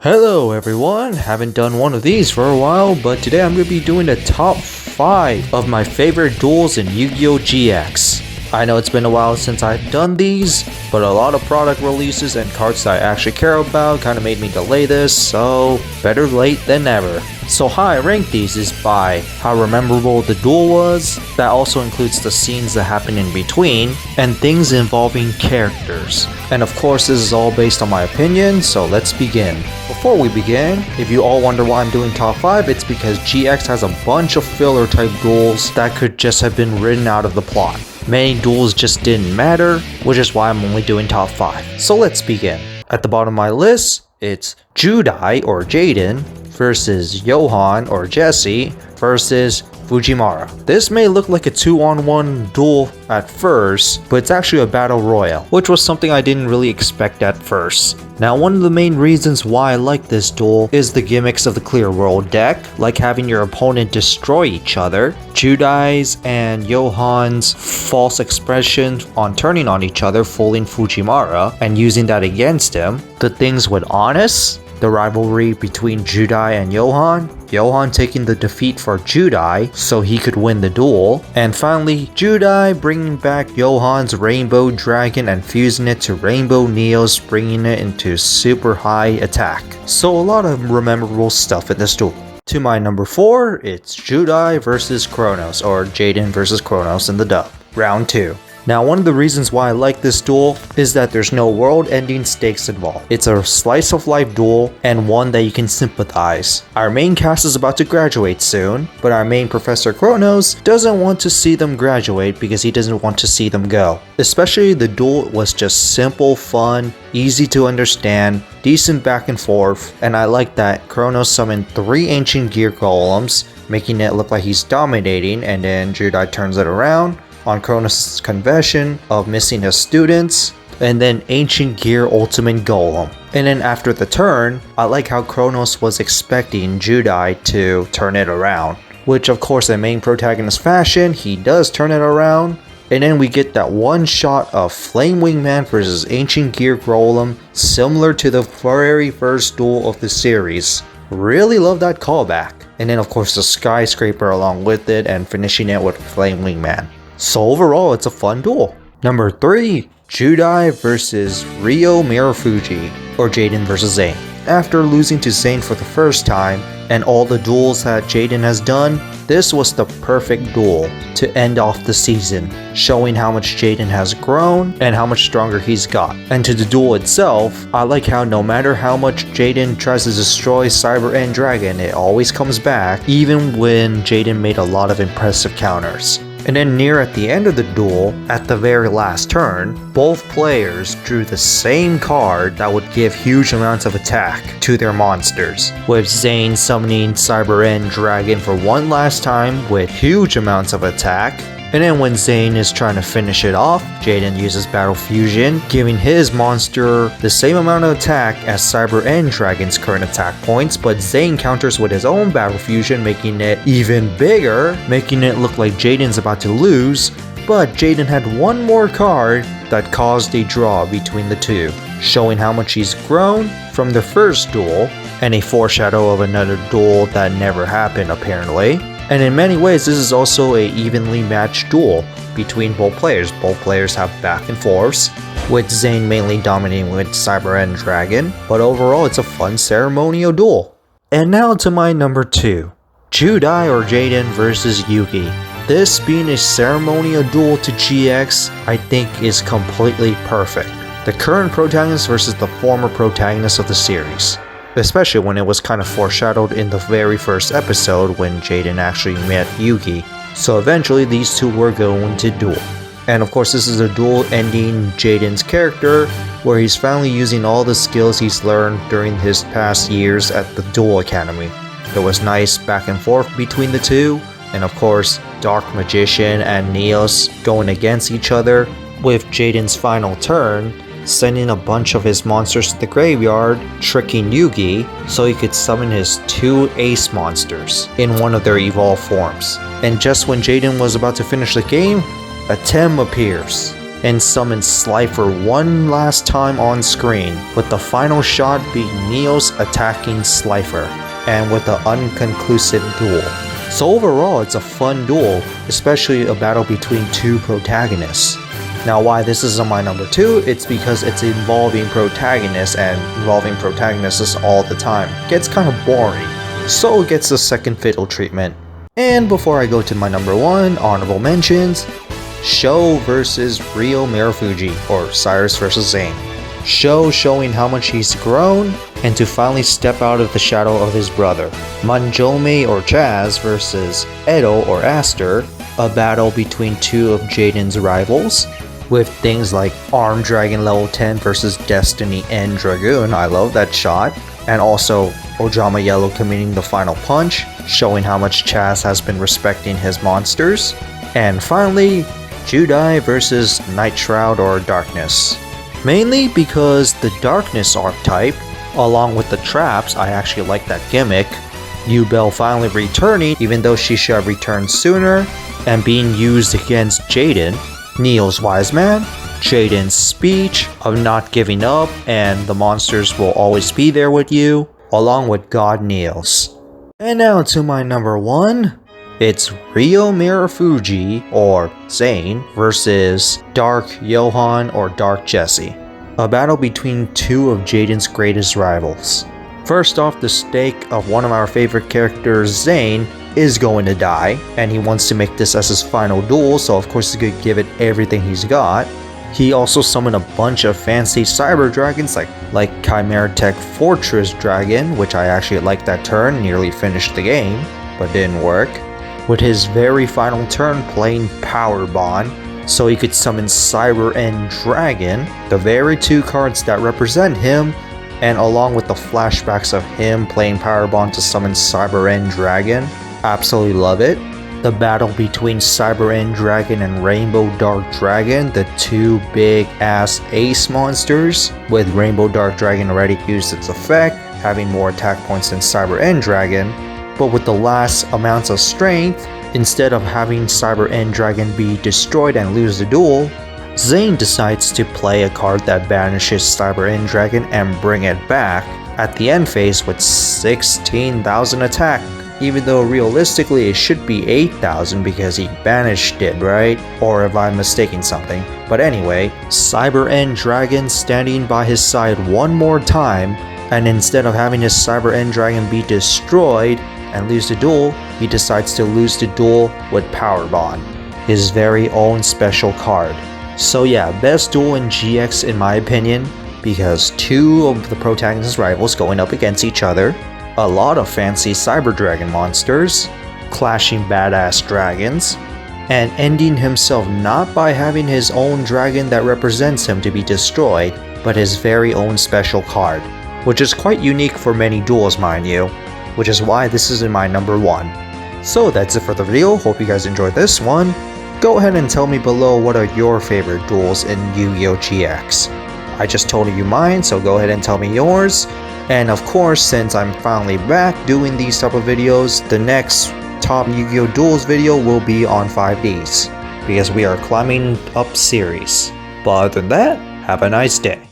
Hello everyone, haven't done one of these for a while, but today I'm going to be doing the top 5 of my favorite duels in Yu-Gi-Oh! GX. I know it's been a while since I've done these, but a lot of product releases and cards that I actually care about kind of made me delay this, so better late than never. So how I rank these is by how memorable the duel was, that also includes the scenes that happen in between, and things involving characters. And of course this is all based on my opinion, so let's begin. Before we begin, if you all wonder why I'm doing top 5, it's because GX has a bunch of filler type duels that could just have been written out of the plot. Many duels just didn't matter, which is why I'm only doing top 5. So let's begin. At the bottom of my list, it's Judai or Jaden versus Johann or Jesse versus Fujiwara. This may look like a 2-on-1 duel at first, but it's actually a battle royale, which was something I didn't really expect at first. Now, one of the main reasons why I like this duel is the gimmicks of the Clear World deck, like having your opponent destroy each other, Judai's and Johann's false expression on turning on each other, fooling Fujiwara, and using that against him, the things with Honest, the rivalry between Judai and Johann taking the defeat for Judai so he could win the duel, and finally Judai bringing back Johann's Rainbow Dragon and fusing it to Rainbow Neos, bringing it into super high attack. So a lot of memorable stuff in this duel. To my number 4, it's Judai versus Kronos, or Jaden versus Kronos in the dub. Round 2. Now, one of the reasons why I like this duel is that there's no world-ending stakes involved. It's a slice-of-life duel and one that you can sympathize. Our main cast is about to graduate soon, but our main Professor Kronos doesn't want to see them graduate because he doesn't want to see them go. Especially the duel was just simple, fun, easy to understand, decent back and forth, and I like that Kronos summoned 3 ancient gear golems, making it look like he's dominating, and then Judai turns it around on Kronos' confession of missing his students, and then Ancient Gear Ultimate Golem. And then after the turn, I like how Kronos was expecting Judai to turn it around, which of course in main protagonist fashion, he does turn it around. And then we get that one shot of Flame Wingman versus Ancient Gear Golem, similar to the very first duel of the series. Really love that callback. And then of course the skyscraper along with it, and finishing it with Flame Wingman. So overall, it's a fun duel. Number 3, Judai versus Ryo Mirafuji, or Jaden versus Zayn. After losing to Zayn for the first time, and all the duels that Jaden has done, this was the perfect duel to end off the season, showing how much Jaden has grown and how much stronger he's got. And to the duel itself, I like how no matter how much Jaden tries to destroy Cyber End Dragon, it always comes back, even when Jaden made a lot of impressive counters. And then near at the end of the duel, at the very last turn, both players drew the same card that would give huge amounts of attack to their monsters, with Zayn summoning Cyber End Dragon for one last time with huge amounts of attack. And then when Zayn is trying to finish it off, Jaden uses Battle Fusion, giving his monster the same amount of attack as Cyber End Dragon's current attack points, but Zayn counters with his own Battle Fusion, making it even bigger, making it look like Jaden's about to lose, but Jaden had one more card that caused a draw between the two, showing how much he's grown from the first duel, and a foreshadow of another duel that never happened apparently. And in many ways, this is also a evenly matched duel between both players. Both players have back and forths, with Zayn mainly dominating with Cyber End Dragon, but overall it's a fun ceremonial duel. And now to my number 2, Judai or Jaden versus Yugi. This being a ceremonial duel to GX, I think is completely perfect. The current protagonist versus the former protagonist of the series. Especially when it was kind of foreshadowed in the very first episode when Jaden actually met Yugi. So eventually these two were going to duel. And of course this is a duel ending Jaden's character, where he's finally using all the skills he's learned during his past years at the Duel Academy. There was nice back and forth between the two, and of course Dark Magician and Neos going against each other, with Jaden's final turn sending a bunch of his monsters to the graveyard, tricking Yugi so he could summon his 2 ace monsters in one of their evolved forms. And just when Jaden was about to finish the game, a Tem appears. and summons Slifer one last time on screen, with the final shot being Neos attacking Slifer, and with an unconclusive duel. So overall, it's a fun duel, especially a battle between two protagonists. Now why this is on my number 2, it's because it's involving protagonists, and involving protagonists all the time gets kind of boring. So it gets the second fiddle treatment. And before I go to my number 1, honorable mentions, Sho vs Ryo Mirafuji, or Cyrus vs Zayn. Sho showing how much he's grown, and to finally step out of the shadow of his brother. Manjome or Chaz vs Edo or Aster, a battle between two of Jaden's rivals, with things like Arm Dragon level 10 versus Destiny End Dragoon, I love that shot, and also Ojama Yellow committing the final punch, showing how much Chaz has been respecting his monsters. And finally, Judai vs Night Shroud or Darkness. Mainly because the Darkness archetype, along with the traps, I actually like that gimmick. Yubel finally returning even though she should have returned sooner, and being used against Jaden, Neil's Wise Man, Jaden's speech of not giving up and the monsters will always be there with you, along with God Neil's. And now to my number 1. It's Ryo Mirafuji, or Zayn, versus Dark Johann or Dark Jesse. A battle between two of Jaden's greatest rivals. First off, the stake of one of our favorite characters, Zayn, is going to die, and he wants to make this as his final duel, so of course he's going to give it everything he's got. He also summoned a bunch of fancy cyber dragons like Chimera Tech Fortress Dragon, which I actually liked that turn, nearly finished the game, but didn't work. With his very final turn playing Power Bond, so he could summon Cyber End Dragon, the very two cards that represent him, and along with the flashbacks of him playing Power Bond to summon Cyber End Dragon. Absolutely love it. The battle between Cyber End Dragon and Rainbow Dark Dragon, the two big ass ace monsters, with Rainbow Dark Dragon already used its effect, having more attack points than Cyber End Dragon. But with the last amounts of strength, instead of having Cyber End Dragon be destroyed and lose the duel, Zayn decides to play a card that banishes Cyber End Dragon and bring it back at the end phase with 16,000 attack, even though realistically it should be 8,000 because he banished it, right? Or if I'm mistaking something. But anyway, Cyber End Dragon standing by his side one more time, and instead of having his Cyber End Dragon be destroyed and lose the duel, he decides to lose the duel with Power Bond, his very own special card. So yeah, best duel in GX in my opinion, because two of the protagonist rivals going up against each other, a lot of fancy Cyber Dragon monsters, clashing badass dragons, and ending himself not by having his own dragon that represents him to be destroyed, but his very own special card, which is quite unique for many duels, mind you, which is why this is in my number 1. So that's it for the video, hope you guys enjoyed this one. Go ahead and tell me below what are your favorite duels in Yu-Gi-Oh! GX. I just told you mine, so go ahead and tell me yours. And of course, since I'm finally back doing these type of videos, the next top Yu-Gi-Oh! Duels video will be on 5Ds, because we are climbing up series. But other than that, have a nice day.